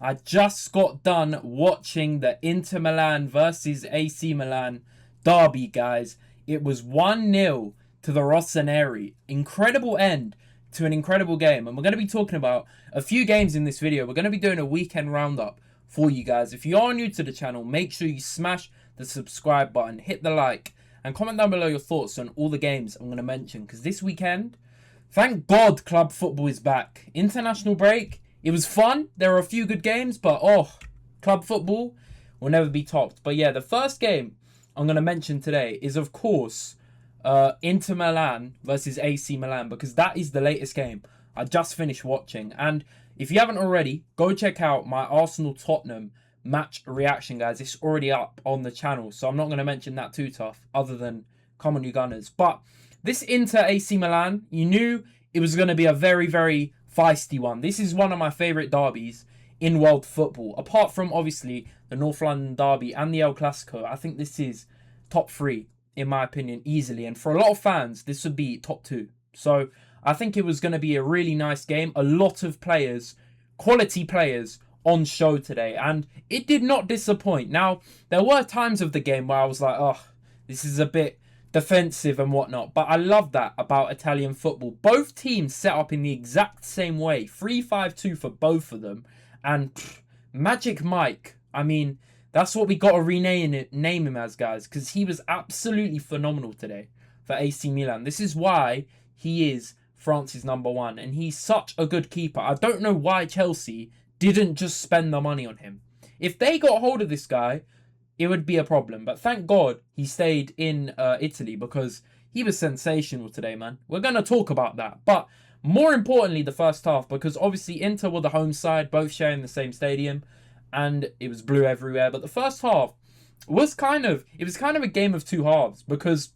I just got done watching the Inter Milan versus AC Milan derby, guys. It was 1-0 to the Rossoneri. Incredible end to an incredible game. And we're going to be talking about a few games in this video. We're going to be doing a weekend roundup for you guys. If you are new to the channel, make sure you smash the subscribe button, hit the like, and comment down below your thoughts on all the games I'm going to mention. Because this weekend, thank God club football is back. International break. It was fun. There were a few good games, but club football will never be topped. But yeah, the first game I'm going to mention today is, of course, Inter Milan versus AC Milan, because that is the latest game I just finished watching. And if you haven't already, go check out my Arsenal-Tottenham match reaction, guys. It's already up on the channel, so I'm not going to mention that too tough, other than come on, you Gunners. But this Inter AC Milan, you knew it was going to be a very, very feisty one. This is one of my favourite derbies in world football. Apart from, obviously, the North London derby and the El Clasico, I think this is top 3, in my opinion, easily. And for a lot of fans, this would be top 2. So I think it was going to be a really nice game. A lot of players, quality players, on show today. And it did not disappoint. Now, there were times of the game where I was like, oh, this is a bit defensive and whatnot, but I love that about Italian football. Both teams set up in the exact same way, 3-5-2 for both of them. And Magic Mike, I mean, that's what we got to name him as, guys, because he was absolutely phenomenal today for AC Milan. This is why he is France's #1, and he's such a good keeper. I don't know why Chelsea didn't just spend the money on him. If they got hold of this guy, it would be a problem. But thank God he stayed in Italy, because he was sensational today, man. We're going to talk about that. But more importantly, the first half, because obviously Inter were the home side, both sharing the same stadium, and it was blue everywhere. But the first half was kind of a game of two halves, because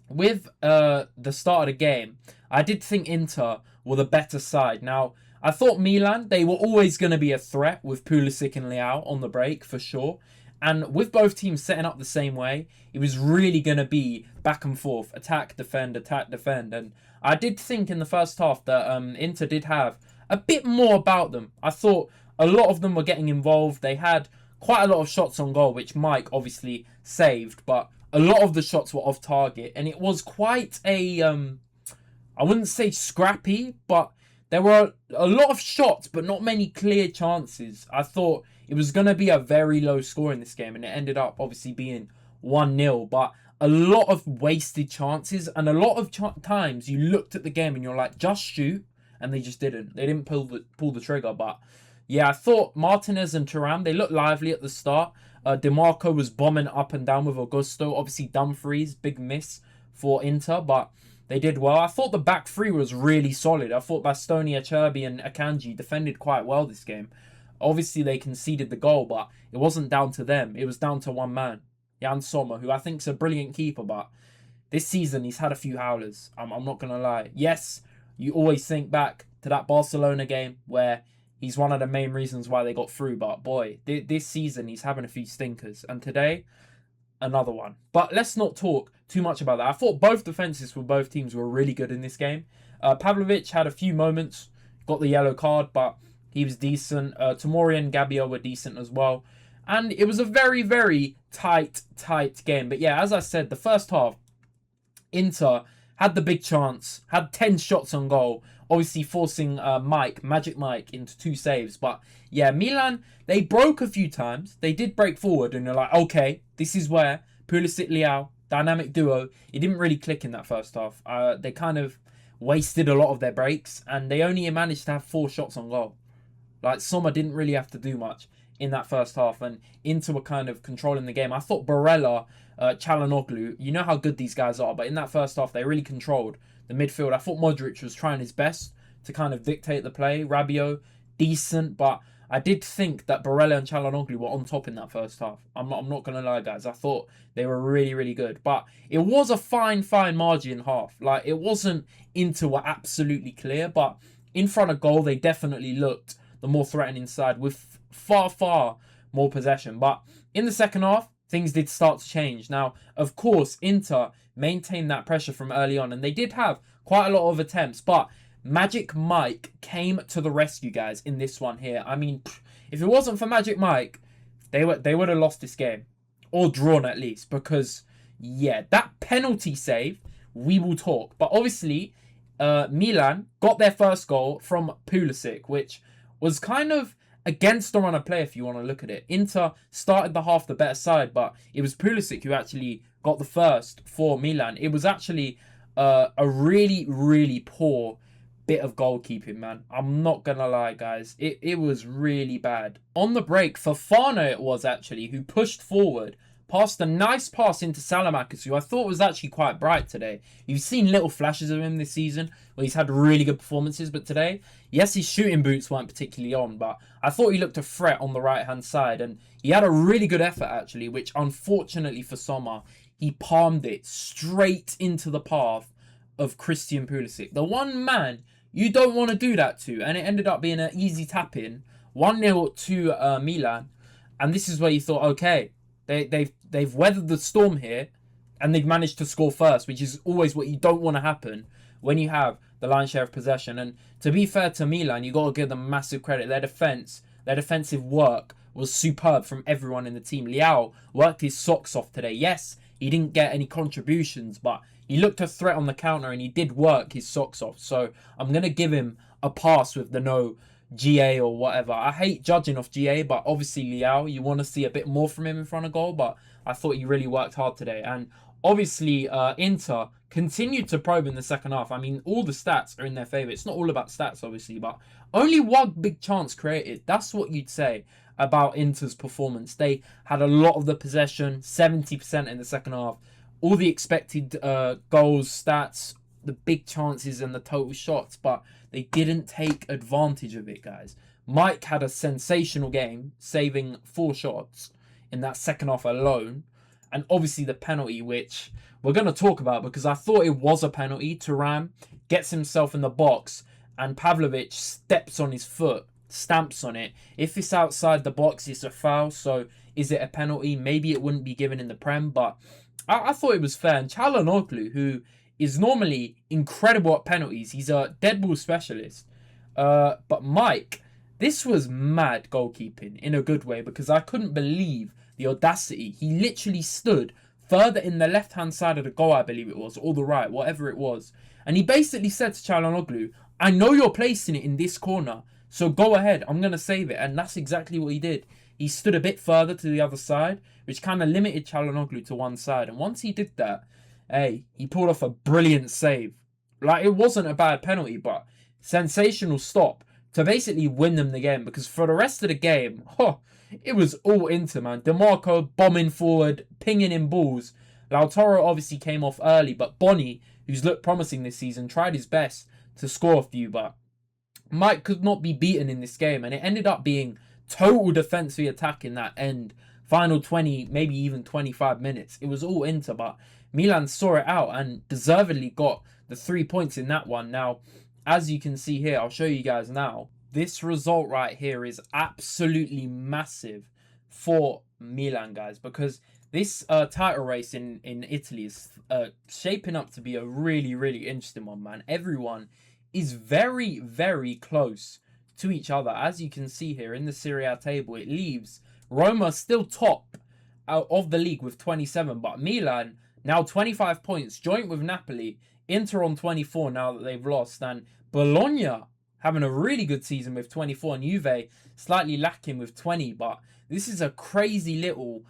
with the start of the game, I did think Inter were the better side. Now, I thought Milan, they were always going to be a threat with Pulisic and Leao on the break, for sure. And with both teams setting up the same way, it was really going to be back and forth, attack, defend, attack, defend. And I did think in the first half that Inter did have a bit more about them. I thought a lot of them were getting involved. They had quite a lot of shots on goal, which Mike obviously saved, but a lot of the shots were off target. And it was quite a, I wouldn't say scrappy, but there were a lot of shots, but not many clear chances. I thought it was going to be a very low score in this game, and it ended up obviously being 1-0. But a lot of wasted chances, and a lot of times you looked at the game and you're like, just shoot, and they just didn't. They didn't pull the trigger. But yeah, I thought Martinez and Thuram, they looked lively at the start. DeMarco was bombing up and down with Augusto. Obviously, Dumfries, big miss for Inter, but they did well. I thought the back three was really solid. I thought Bastoni, Acerbi, and Akanji defended quite well this game. Obviously, they conceded the goal, but it wasn't down to them. It was down to one man, Jan Sommer, who I think is a brilliant keeper, but this season he's had a few howlers. I'm not going to lie. Yes, you always think back to that Barcelona game where he's one of the main reasons why they got through, but boy, this season he's having a few stinkers. And today, another one. But let's not talk too much about that. I thought both defenses for both teams were really good in this game. Pavlovic had a few moments, got the yellow card, but he was decent. Tomori and Gabbio were decent as well. And it was a very, very tight game. But yeah, as I said, the first half, Inter had the big chance, had 10 shots on goal, obviously forcing Magic Mike into 2 saves. But yeah, Milan, they broke a few times. They did break forward, and you're like, okay, this is where Pulisic, Leao, dynamic duo, it didn't really click in that first half. They kind of wasted a lot of their breaks, and they only managed to have 4 shots on goal. Like, Sommer didn't really have to do much in that first half, and Inter were kind of controlling the game. I thought Barella, Çalhanoğlu, you know how good these guys are, but in that first half, they really controlled the midfield. I thought Modric was trying his best to kind of dictate the play. Rabiot, decent, but I did think that Barella and Çalhanoğlu were on top in that first half. I'm not going to lie, guys. I thought they were really, really good. But it was a fine margin half. Like, it wasn't Inter were absolutely clear, but in front of goal, they definitely looked the more threatening side with far more possession. But in the second half, things did start to change. Now, of course, Inter maintained that pressure from early on, and they did have quite a lot of attempts, but Magic Mike came to the rescue, guys, in this one here. I mean, If it wasn't for Magic Mike, they would have lost this game. Or drawn at least. Because, yeah, that penalty save, we will talk. But obviously, Milan got their first goal from Pulisic, which was kind of against the run of play if you want to look at it. Inter started the half the better side, but it was Pulisic who actually got the first for Milan. It was actually a really, really poor bit of goalkeeping, man. I'm not going to lie, guys. It was really bad. On the break, Fofana it was actually, who pushed forward, passed a nice pass into Salamakis, who I thought was actually quite bright today. You've seen little flashes of him this season where he's had really good performances, but today, yes, his shooting boots weren't particularly on, but I thought he looked a threat on the right-hand side, and he had a really good effort, actually, which unfortunately for Sommer, he palmed it straight into the path of Christian Pulisic. The one man you don't want to do that to, and it ended up being an easy tap-in, 1-0 to Milan, and this is where you thought, okay, They've weathered the storm here, and they've managed to score first, which is always what you don't want to happen when you have the lion's share of possession. And to be fair to Milan, you got to give them massive credit. Their defense, their defensive work was superb from everyone in the team. Leao worked his socks off today. Yes, he didn't get any contributions, but he looked a threat on the counter and he did work his socks off. So I'm going to give him a pass with the no GA or whatever. I hate judging off GA, but obviously Leao, you want to see a bit more from him in front of goal, but I thought he really worked hard today. And obviously Inter continued to probe in the second half. I mean, all the stats are in their favour. It's not all about stats, obviously, but only one big chance created. That's what you'd say about Inter's performance. They had a lot of the possession, 70% in the second half. All the expected goals, stats, the big chances and the total shots, but they didn't take advantage of it, guys. Mike had a sensational game, saving 4 shots in that second half alone. And obviously the penalty, which we're going to talk about because I thought it was a penalty. Thuram gets himself in the box and Pavlovic steps on his foot, stamps on it. If it's outside the box, it's a foul. So is it a penalty? Maybe it wouldn't be given in the Prem, but I thought it was fair. And Çalhanoğlu, who is normally incredible at penalties. He's a dead ball specialist. But Mike, this was mad goalkeeping in a good way because I couldn't believe the audacity. He literally stood further in the left-hand side of the goal, I believe it was, or the right, whatever it was. And he basically said to Çalhanoğlu, I know you're placing it in this corner, so go ahead, I'm going to save it. And that's exactly what he did. He stood a bit further to the other side, which kind of limited Çalhanoğlu to one side. And once he did that, hey, he pulled off a brilliant save. Like, it wasn't a bad penalty, but sensational stop to basically win them the game. Because for the rest of the game, it was all Inter, man. DeMarco bombing forward, pinging in balls. Lautaro obviously came off early, but Boni, who's looked promising this season, tried his best to score a few, but Mike could not be beaten in this game. And it ended up being total defensive attack in that end. Final 20, maybe even 25 minutes. It was all Inter, but Milan saw it out and deservedly got the 3 points in that one. Now, as you can see here, I'll show you guys now. This result right here is absolutely massive for Milan, guys, because this title race in Italy is shaping up to be a really, really interesting one, man. Everyone is very, very close to each other. As you can see here in the Serie A table, it leaves Roma still top out of the league with 27, but Milan now 25 points, joint with Napoli. Inter on 24 now that they've lost, and Bologna having a really good season with 24, and Juve slightly lacking with 20. But this is a crazy little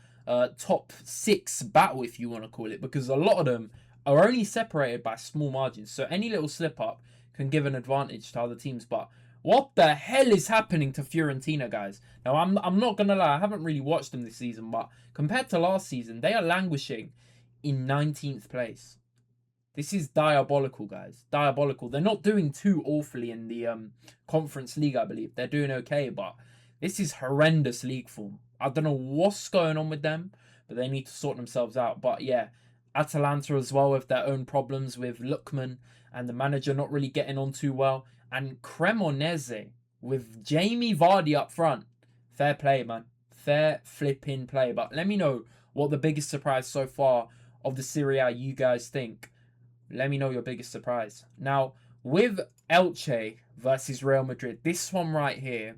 top 6 battle, if you want to call it, because a lot of them are only separated by small margins. So any little slip up can give an advantage to other teams. But what the hell is happening to Fiorentina, guys? Now, I'm not going to lie, I haven't really watched them this season, but compared to last season, they are languishing in 19th place. This is diabolical, guys. Diabolical. They're not doing too awfully in the Conference League, I believe. They're doing okay, but this is horrendous league form. I don't know what's going on with them, but they need to sort themselves out. But yeah, Atalanta as well with their own problems with Lookman and the manager not really getting on too well. And Cremonese with Jamie Vardy up front. Fair play, man. Fair flipping play. But let me know what the biggest surprise so far of the Serie A you guys think. Let me know your biggest surprise. Now, with Elche versus Real Madrid, this one right here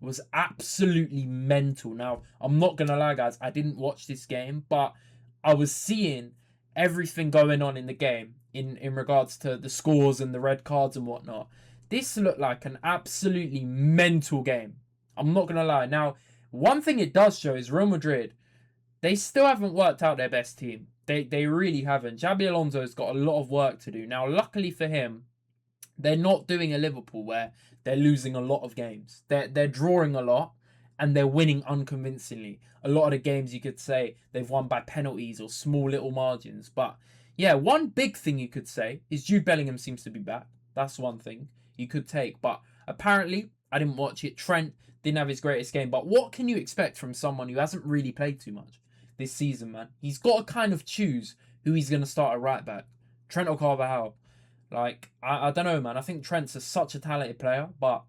was absolutely mental. Now, I'm not going to lie, guys, I didn't watch this game, but I was seeing everything going on in the game in regards to the scores and the red cards and whatnot. This looked like an absolutely mental game. I'm not going to lie. Now, one thing it does show is Real Madrid, they still haven't worked out their best team. They really haven't. Xabi Alonso's got a lot of work to do. Now, luckily for him, they're not doing a Liverpool where they're losing a lot of games. They're drawing a lot and they're winning unconvincingly. A lot of the games you could say they've won by penalties or small little margins. But yeah, one big thing you could say is Jude Bellingham seems to be back. That's one thing you could take. But apparently, I didn't watch it. Trent didn't have his greatest game. But what can you expect from someone who hasn't really played too much this season, man? He's got to kind of choose who he's going to start at right back. Trent or Carvajal. Like, I don't know, man. I think Trent's such a talented player, but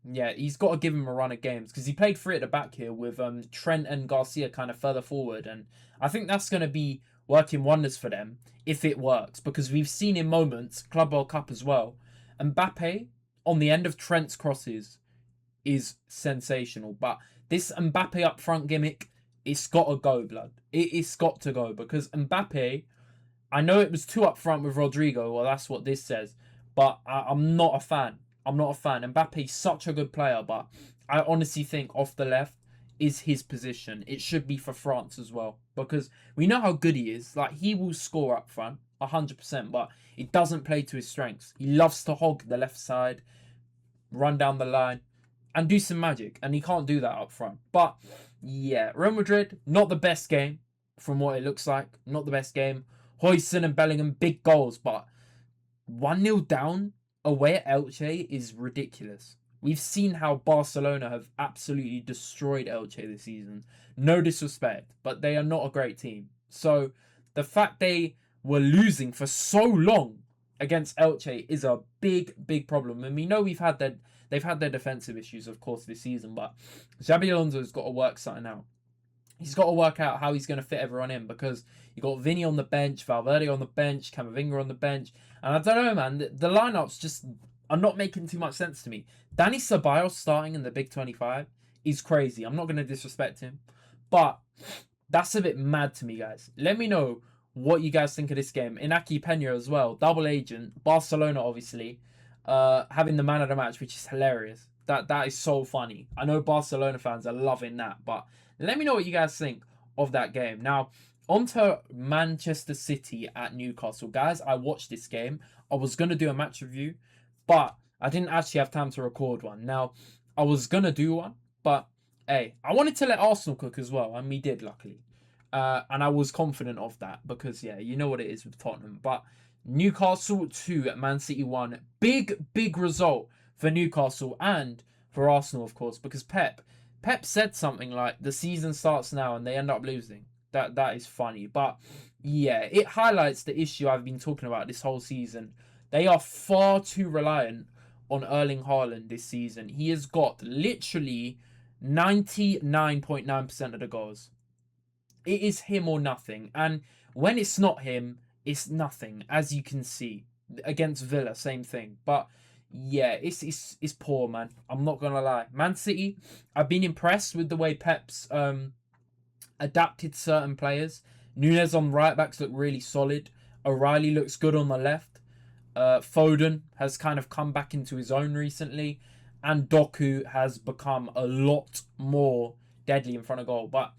yeah, he's got to give him a run of games because he played three at the back here with Trent and Garcia kind of further forward, and I think that's going to be working wonders for them if it works because we've seen in moments, Club World Cup as well, Mbappe on the end of Trent's crosses is sensational, but this Mbappe up front gimmick, it's got to go, blood. It's got to go because Mbappe, I know it was two up front with Rodrigo, well, that's what this says, but I'm not a fan. I'm not a fan. Mbappe's such a good player, but I honestly think off the left is his position. It should be for France as well, because we know how good he is. Like, he will score up front, 100%, but it doesn't play to his strengths. He loves to hog the left side, run down the line, and do some magic, and he can't do that up front. But, yeah, Real Madrid, not the best game from what it looks like. Not the best game. Huijsen and Bellingham, big goals, but 1-0 down away at Elche is ridiculous. We've seen how Barcelona have absolutely destroyed Elche this season. No disrespect, but they are not a great team. So the fact they were losing for so long against Elche is a big, big problem. And we know they've had their defensive issues, of course, this season, but Xabi Alonso's got to work something out. He's got to work out how he's going to fit everyone in because you got Vinny on the bench, Valverde on the bench, Camavinga on the bench. And I don't know, man. The lineups just are not making too much sense to me. Dani Ceballos starting in the Big 25 is crazy. I'm not going to disrespect him. But that's a bit mad to me, guys. Let me know what you guys think of this game. Inaki Peña as well. Double agent. Barcelona, obviously. Having the man of the match, which is hilarious. That is so funny. I know Barcelona fans are loving that. But let me know what you guys think of that game. Now, on to Manchester City at Newcastle. Guys, I watched this game. I was going to do a match review, but I didn't actually have time to record one. Now, I was going to do one, but hey, I wanted to let Arsenal cook as well, and we did, luckily. And I was confident of that because, yeah, you know what it is with Tottenham. But Newcastle 2, Man City 1. Big, big result for Newcastle and for Arsenal, of course, because Pep said something like, the season starts now and they end up losing. That is funny. But yeah, it highlights the issue I've been talking about this whole season. They are far too reliant on Erling Haaland this season. He has got literally 99.9% of the goals. It is him or nothing. And when it's not him, it's nothing, as you can see. Against Villa, same thing. But yeah, it's poor, man. I'm not going to lie. Man City, I've been impressed with the way Pep's adapted certain players. Nunez on right backs look really solid. O'Reilly looks good on the left. Foden has kind of come back into his own recently. And Doku has become a lot more deadly in front of goal. But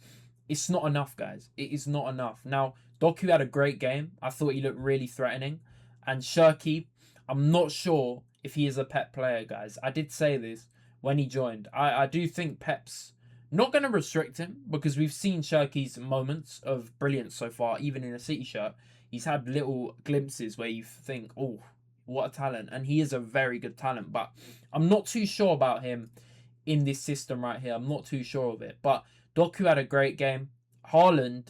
it's not enough, guys. It is not enough. Now, Doku had a great game. I thought he looked really threatening. And Cherki, I'm not sure if he is a Pep player, guys. I did say this when he joined. I do think Pep's not going to restrict him because we've seen Cherki's moments of brilliance so far, even in a City shirt. He's had little glimpses where you think, oh, what a talent. And he is a very good talent. But I'm not too sure about him in this system right here. I'm not too sure of it. But Doku had a great game. Haaland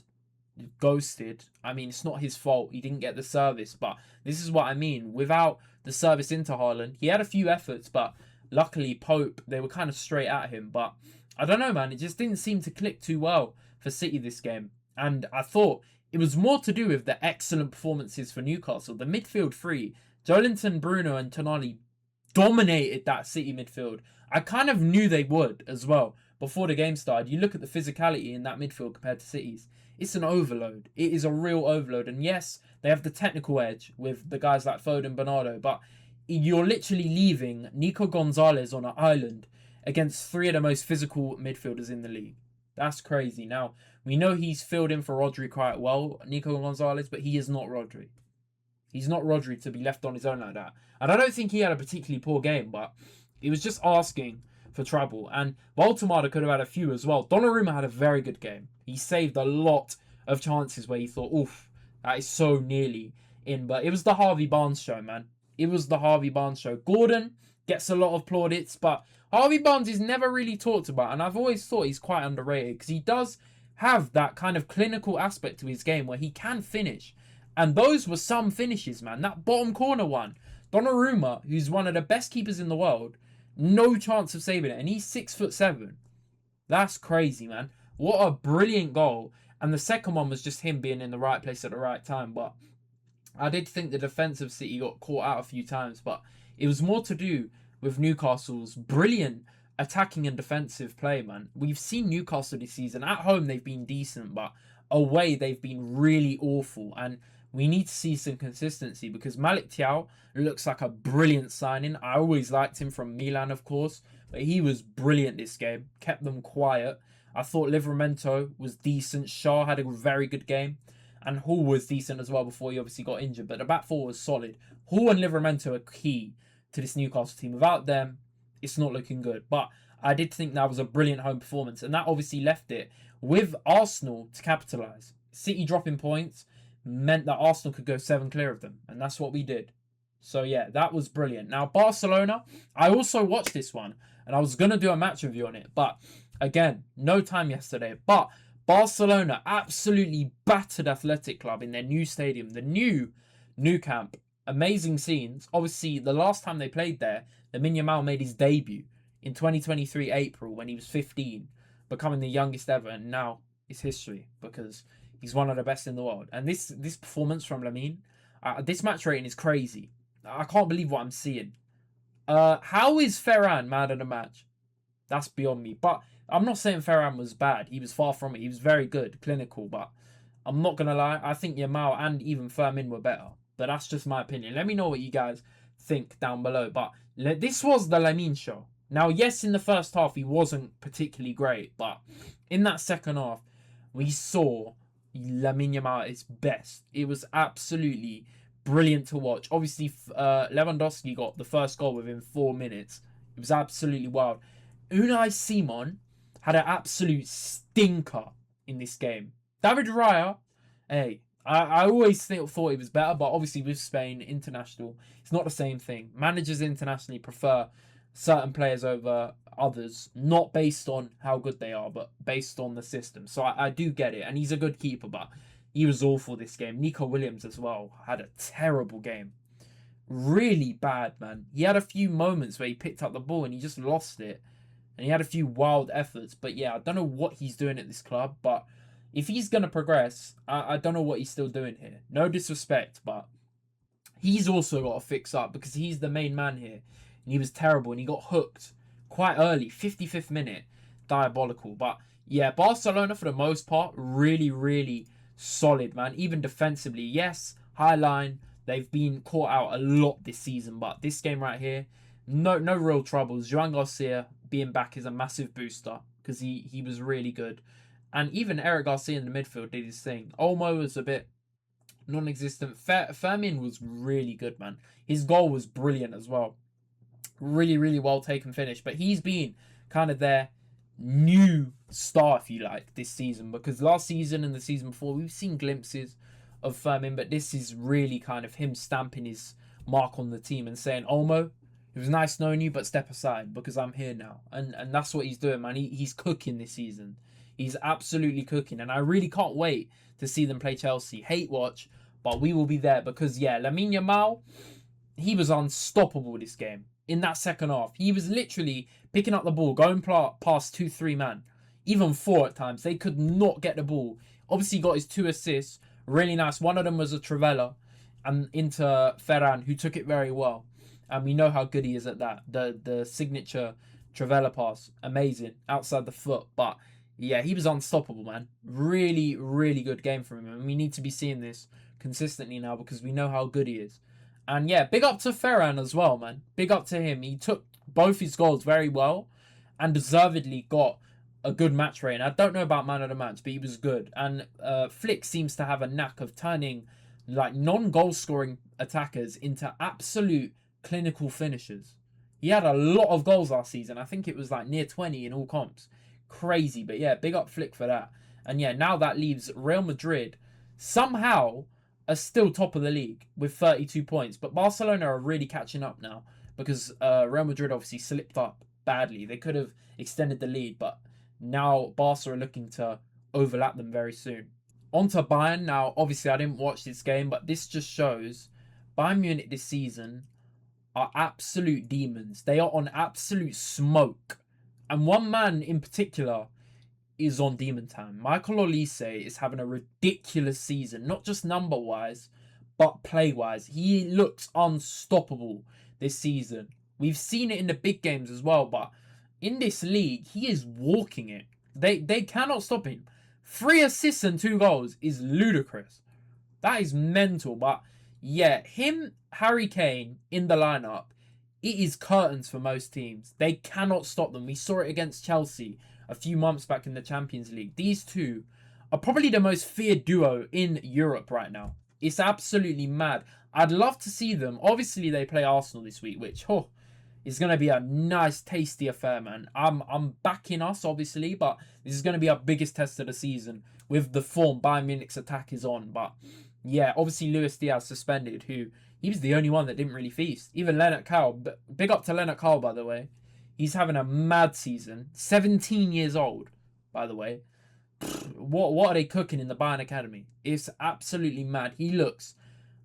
ghosted. I mean, it's not his fault. He didn't get the service. But this is what I mean. Without the service into Haaland, he had a few efforts. But luckily, Pope, they were kind of straight at him. But I don't know, man. It just didn't seem to click too well for City this game. And I thought it was more to do with the excellent performances for Newcastle. The midfield three, Joelinton, Bruno and Tonali, dominated that City midfield. I kind of knew they would as well before the game started. You look at the physicality in that midfield compared to City's. It's an overload. It is a real overload. And yes, they have the technical edge with the guys like Foden, Bernardo, but you're literally leaving Nico Gonzalez on an island against three of the most physical midfielders in the league. That's crazy. Now, we know he's filled in for Rodri quite well, Nico Gonzalez, but he is not Rodri. He's not Rodri to be left on his own like that. And I don't think he had a particularly poor game, but he was just asking for trouble. And Baltimore could have had a few as well. Donnarumma had a very good game. He saved a lot of chances where you thought, oof, that is so nearly in. But it was the Harvey Barnes show, man. It was the Harvey Barnes show. Gordon gets a lot of plaudits, but Harvey Barnes is never really talked about. And I've always thought he's quite underrated because he does have that kind of clinical aspect to his game where he can finish. And those were some finishes, man. That bottom corner one. Donnarumma, who's one of the best keepers in the world, no chance of saving it. And he's 6'7". That's crazy, man. What a brilliant goal. And the second one was just him being in the right place at the right time. But I did think the defensive City got caught out a few times. But it was more to do with Newcastle's brilliant attacking and defensive play, man. We've seen Newcastle this season. At home, they've been decent. But away, they've been really awful. And we need to see some consistency because Malik Thiaw looks like a brilliant signing. I always liked him from Milan, of course, but he was brilliant this game. Kept them quiet. I thought Livramento was decent. Shaw had a very good game. And Hall was decent as well before he obviously got injured. But the back four was solid. Hall and Livramento are key to this Newcastle team. Without them, it's not looking good. But I did think that was a brilliant home performance. And that obviously left it with Arsenal to capitalise. City dropping points meant that Arsenal could go 7 clear of them. And that's what we did. So yeah, that was brilliant. Now Barcelona, I also watched this one. And I was going to do a match review on it. But again, no time yesterday. But Barcelona absolutely battered Athletic Club in their new stadium. The new Nou Camp. Amazing scenes. Obviously, the last time they played there, Lamine Yamal made his debut in 2023 April when he was 15. Becoming the youngest ever. And now it's history because he's one of the best in the world. And this performance from Lamine, this match rating is crazy. I can't believe what I'm seeing. How is Ferran mad at the match? That's beyond me. But I'm not saying Ferran was bad. He was far from it. He was very good, clinical. But I'm not going to lie. I think Yamal and even Fermin were better. But that's just my opinion. Let me know what you guys think down below. But this was the Lamine show. Now, yes, in the first half, he wasn't particularly great. But in that second half, we saw Lamine Yamal at his best. It was absolutely brilliant to watch. Obviously, Lewandowski got the first goal within 4 minutes. It was absolutely wild. Unai Simon had an absolute stinker in this game. David Raya, hey, I always thought he was better, but obviously with Spain, international, it's not the same thing. Managers internationally prefer certain players over others, not based on how good they are, but based on the system. So I do get it, and he's a good keeper, but he was awful this game. Nico Williams as well had a terrible game. Really bad, man. He had a few moments where he picked up the ball and he just lost it. And he had a few wild efforts. But yeah, I don't know what he's doing at this club. But if he's going to progress, I don't know what he's still doing here. No disrespect, but he's also got to fix up because he's the main man here. And he was terrible and he got hooked quite early. 55th minute. Diabolical. But yeah, Barcelona for the most part, really, really solid, man. Even defensively. Yes, high line. They've been caught out a lot this season. But this game right here, no real troubles. Joan Garcia being back is a massive booster because he was really good. And even Eric Garcia in the midfield did his thing. Olmo was a bit non-existent. Fermin was really good, man. His goal was brilliant as well. Really, really well taken finish. But he's been kind of their new star, if you like, this season. Because last season and the season before, we've seen glimpses of Fermin. But this is really kind of him stamping his mark on the team and saying, Olmo, it was nice knowing you, but step aside because I'm here now. And that's what he's doing, man. He's cooking this season. He's absolutely cooking. And I really can't wait to see them play Chelsea. Hate watch, but we will be there because, yeah, Lamine Yamal, he was unstoppable this game. In that second half, he was literally picking up the ball, going past 2-3 man, even 4 at times. They could not get the ball. Obviously, he got his 2 assists. Really nice. One of them was a Trivela and into Ferran, who took it very well. and we know how good he is at that. The signature Trivela pass, amazing outside the foot, but yeah, he was unstoppable, man. Really, really good game from him, and we need to be seeing this consistently now because we know how good he is. And yeah, big up to Ferran as well, man. Big up to him. He took both his goals very well and deservedly got a good match rating. I don't know about man of the match, but he was good. And Flick seems to have a knack of turning like non-goal scoring attackers into absolute clinical finishers. He had a lot of goals last season. I think it was like near 20 in all comps. Crazy. But yeah, big up Flick for that. And yeah, now that leaves Real Madrid somehow are still top of the league with 32 points. But Barcelona are really catching up now because Real Madrid obviously slipped up badly. They could have extended the lead, but now Barca are looking to overlap them very soon. On to Bayern. Now, obviously, I didn't watch this game, but this just shows Bayern Munich this season are absolute demons. They are on absolute smoke. And one man in particular is on demon time. Michael Olise is having a ridiculous season, not just number-wise, but play-wise. He looks unstoppable this season. We've seen it in the big games as well, but in this league, he is walking it. They cannot stop him. 3 assists and 2 goals is ludicrous. That is mental. But yeah, him, Harry Kane in the lineup, it is curtains for most teams. They cannot stop them. We saw it against Chelsea a few months back in the Champions League. These two are probably the most feared duo in Europe right now. It's absolutely mad. I'd love to see them. Obviously, they play Arsenal this week, which is going to be a nice, tasty affair, man. I'm backing us, obviously, but this is going to be our biggest test of the season with the form Bayern Munich's attack is on. But yeah, obviously Luis Diaz suspended, who he was the only one that didn't really feast. Even Leonard Kyle, big up to Leonard Kyle, by the way. He's having a mad season. 17 years old, by the way. What are they cooking in the Bayern Academy? It's absolutely mad. He looks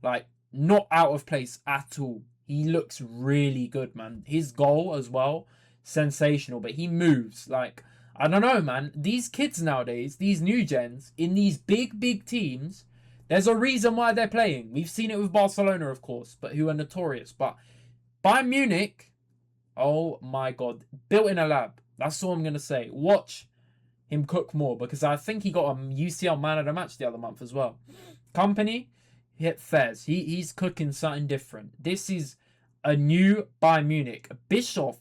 like not out of place at all. He looks really good, man. His goal as well, sensational. But he moves like, I don't know, man. These kids nowadays, these new gens, in these big teams, there's a reason why they're playing. We've seen it with Barcelona, of course, but who are notorious. But Bayern Munich, oh my God, built in a lab. That's all I'm going to say. Watch him cook more because I think he got a UCL man of the match the other month as well. Company hit Fez. He's cooking something different. This is a new Bayern Munich. Bischoff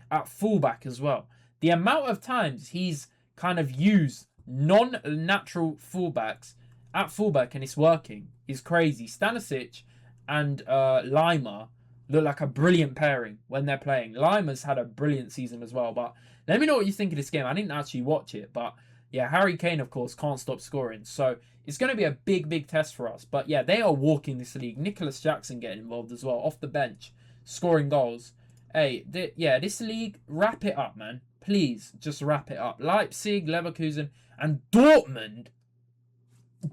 at fullback as well. The amount of times he's kind of used non-natural fullbacks at fullback and it's working is crazy. Stanisic and Lima look like a brilliant pairing when they're playing. Lima's had a brilliant season as well, but let me know what you think of this game. I didn't actually watch it, but yeah, Harry Kane, of course, can't stop scoring. So it's going to be a big test for us. But yeah, they are walking this league. Nicholas Jackson getting involved as well, off the bench, scoring goals. Hey, this league, wrap it up, man. Please, just wrap it up. Leipzig, Leverkusen, and Dortmund.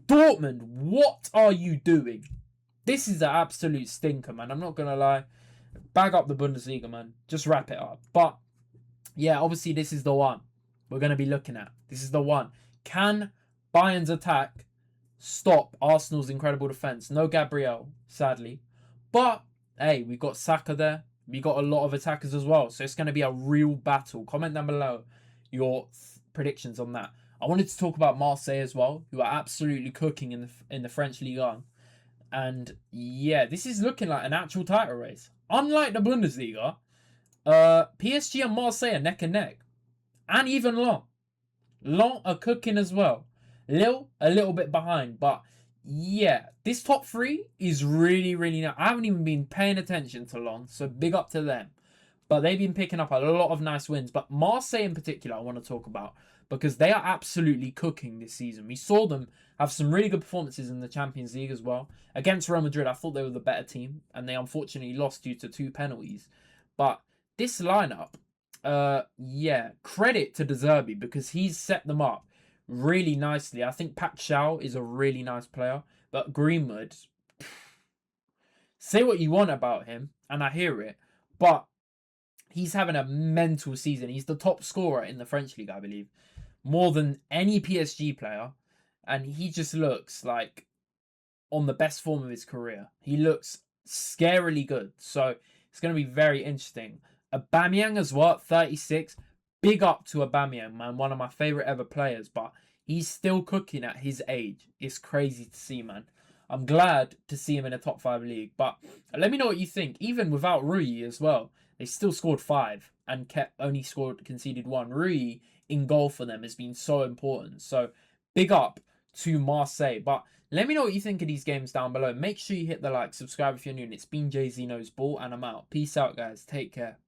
Dortmund, what are you doing? This is an absolute stinker, man. I'm not going to lie. Bag up the Bundesliga, man. Just wrap it up. But yeah, obviously this is the one we're going to be looking at. This is the one. Can Bayern's attack stop Arsenal's incredible defence? No Gabriel, sadly. But, hey, we've got Saka there. We got a lot of attackers as well. So it's going to be a real battle. Comment down below your predictions on that. I wanted to talk about Marseille as well, who are absolutely cooking in the French Ligue 1. And yeah, this is looking like an actual title race. Unlike the Bundesliga, PSG and Marseille are neck and neck. And even Lens. Lens are cooking as well. Lille, a little bit behind. But yeah, this top 3 is really nice. I haven't even been paying attention to Lens, so big up to them. But they've been picking up a lot of nice wins. But Marseille in particular I want to talk about because they are absolutely cooking this season. We saw them have some really good performances in the Champions League as well. Against Real Madrid, I thought they were the better team, and they unfortunately lost due to 2 penalties. But this lineup, credit to De Zerbi because he's set them up really nicely. I think Pak Shao is a really nice player, but Greenwood, say what you want about him, and I hear it, but he's having a mental season. He's the top scorer in the French League, I believe, more than any PSG player, and he just looks like on the best form of his career. He looks scarily good. So It's going to be very interesting. Aubameyang as well, 36. Big up to Aubameyang, man. One of my favourite ever players, but he's still cooking at his age. It's crazy to see, man. I'm glad to see him in a top 5 league. But let me know what you think. Even without Rui as well, they still scored 5 and conceded 1. Rui in goal for them has been so important. So big up to Marseille. But let me know what you think of these games down below. Make sure you hit the like, subscribe if you're new. And it's been Jay Z Knows Ball, and I'm out. Peace out, guys. Take care.